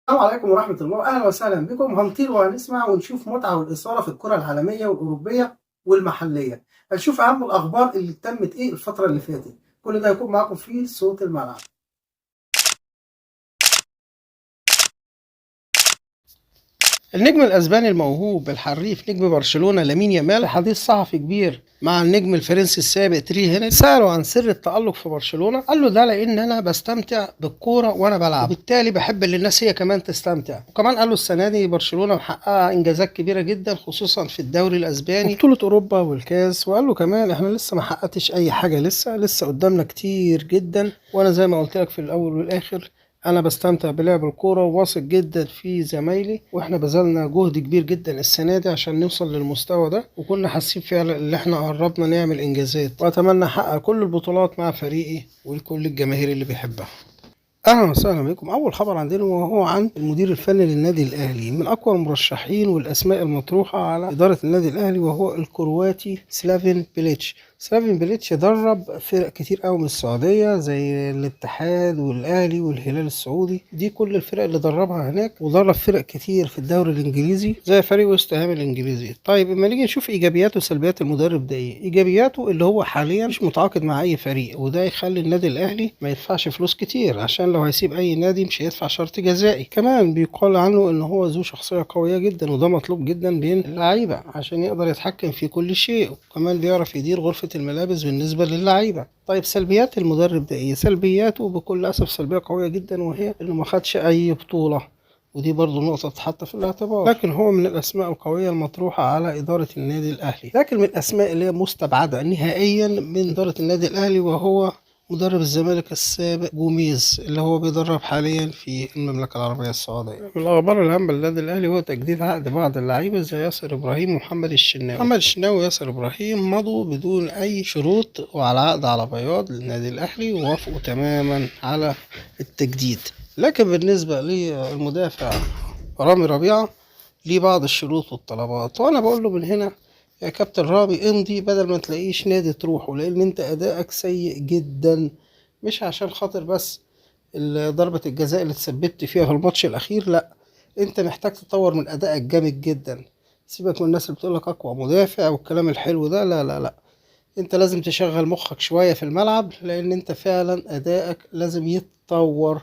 السلام عليكم ورحمة الله، أهلا وسهلا بكم. هنطير وهنسمع ونشوف متعة والإثارة في الكرة العالمية والأوروبية والمحلية. هنشوف أهم الأخبار اللي تمت الفترة اللي فاتت. كل ده هيكون معاكم في صوت الملعب. النجم الاسباني الموهوب الحريف نجم برشلونة لامين يامال حديث صحفي كبير مع النجم الفرنسي السابق تري هنري سأله عن سر التألق في برشلونة. قال له ده لان انا بستمتع بالكورة وانا بلعب، وبالتالي بحب ان الناس هي كمان تستمتع. وكمان قال له السنة دي برشلونة محققة انجازات كبيرة جدا خصوصا في الدوري الاسباني وبطولة اوروبا والكاس. وقال له كمان احنا لسه ما حققتش اي حاجة، لسه قدامنا كتير جدا، وانا زي ما قلت لك في الاول والاخر انا بستمتع بلعب الكوره وواثق جدا في زمايلي، واحنا بذلنا جهد كبير جدا السنه دي عشان نوصل للمستوى ده، وكنا حاسين فعلا ان احنا قربنا نعمل انجازات، واتمنى احقق كل البطولات مع فريقي ولكل الجماهير اللي بيحبها. اهلا وسهلا بكم. اول خبر عندنا وهو عن المدير الفني للنادي الاهلي، من اقوى المرشحين والاسماء المطروحه على اداره النادي الاهلي، وهو الكرواتي سلافين بيليتش. سلافين بيليتش درب فرق كتير قوي من السعوديه زي الاتحاد والاهلي والهلال السعودي، دي كل الفرق اللي دربها هناك، ودرب فرق كتير في الدوري الانجليزي زي فريق وست هام الانجليزي. طيب اما نيجي نشوف ايجابيات وسلبيات المدرب ده ايه. ايجابياته اللي هو حاليا مش متعاقد مع اي فريق، وده يخلي النادي الاهلي ما يدفعش فلوس كتير، عشان لو هيسيب اي نادي مش هيدفع شرط جزائي. كمان بيقال عنه ان هو ذو شخصيه قويه جدا، وده مطلوب جدا بين اللعيبه عشان يقدر يتحكم في كل شيء، وكمان بيعرف يدير غرفه الملابس بالنسبه للعيبه. طيب سلبيات المدرب ده ايه؟ سلبياته بكل اسف سلبيه قويه جدا، وهي انه ما خدش اي بطوله، ودي برضو نقطة تتحط في الاعتبار. لكن هو من الأسماء القوية المطروحة على إدارة النادي الأهلي. لكن من الأسماء اللي هي مستبعدة نهائيا من إدارة النادي الأهلي وهو مدرب الزمالك السابق جوميز، اللي هو بيدرب حاليا في المملكة العربية السعودية. من الأخبار الهامة للنادي الأهلي هو تجديد عقد بعض اللعيبة زي ياسر إبراهيم ومحمد الشناوي. محمد الشناوي وياسر إبراهيم مضوا بدون أي شروط وعلى عقد على بياض للنادي الأهلي، ووافقوا تماما على التجديد. لكن بالنسبة للمدافع رامي ربيعة ليه بعض الشروط والطلبات، وأنا بقول له من هنا يا كابتن رامي امضي بدل ما تلاقيش نادي تروحه، لأن أنت أدائك سيء جدا، مش عشان خاطر بس ضربة الجزاء اللي تثبت فيها في الماتش الأخير، لأ، أنت محتاج تطور من أدائك جامد جدا. سيبك من الناس اللي بتقولك أقوى مدافع والكلام الحلو ده، لا لا لا، أنت لازم تشغل مخك شوية في الملعب، لأن أنت فعلا أدائك لازم يتطور.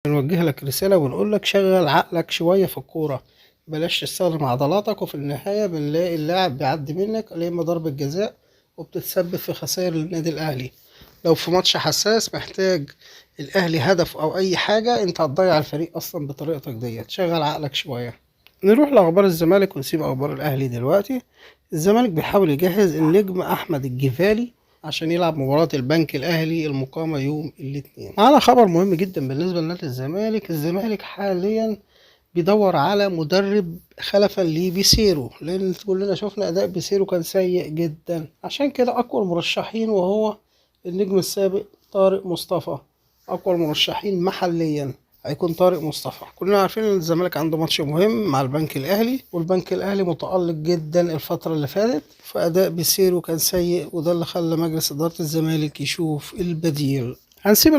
بنوجه لك رسالة ونقول لك شغل عقلك شوية في الكورة، بلاش تستخدم عضلاتك، وفي النهاية بنلاقي اللاعب بيعدي منك يا إما ضربة جزاء وبتتسبب في خسائر للنادي الأهلي. لو في ماتش حساس محتاج الأهلي هدف أو أي حاجة، أنت هتضيع الفريق أصلا بطريقتك ديت. شغل عقلك شوية. نروح لأخبار الزمالك ونسيب أخبار الأهلي دلوقتي. الزمالك بيحاول يجهز النجم أحمد الجفالي عشان يلعب مباراة البنك الأهلي المقامة يوم الاثنين. معانا خبر مهم جدا بالنسبة لنادي الزمالك. الزمالك حاليا بيدور على مدرب خلفا لبيسيرو، لأن كلنا شفنا أداء بيسيرو كان سيء جدا، عشان كده أقوى المرشحين وهو النجم السابق طارق مصطفى. أقوى المرشحين محليا هيكون طارق مصطفى. كلنا عارفين ان الزمالك عنده ماتش مهم مع البنك الاهلي، والبنك الاهلي متألق جدا الفترة اللي فاتت، فاداء بيسيرو كان سيء، وده اللي خلى مجلس ادارة الزمالك يشوف البديل. هنسيب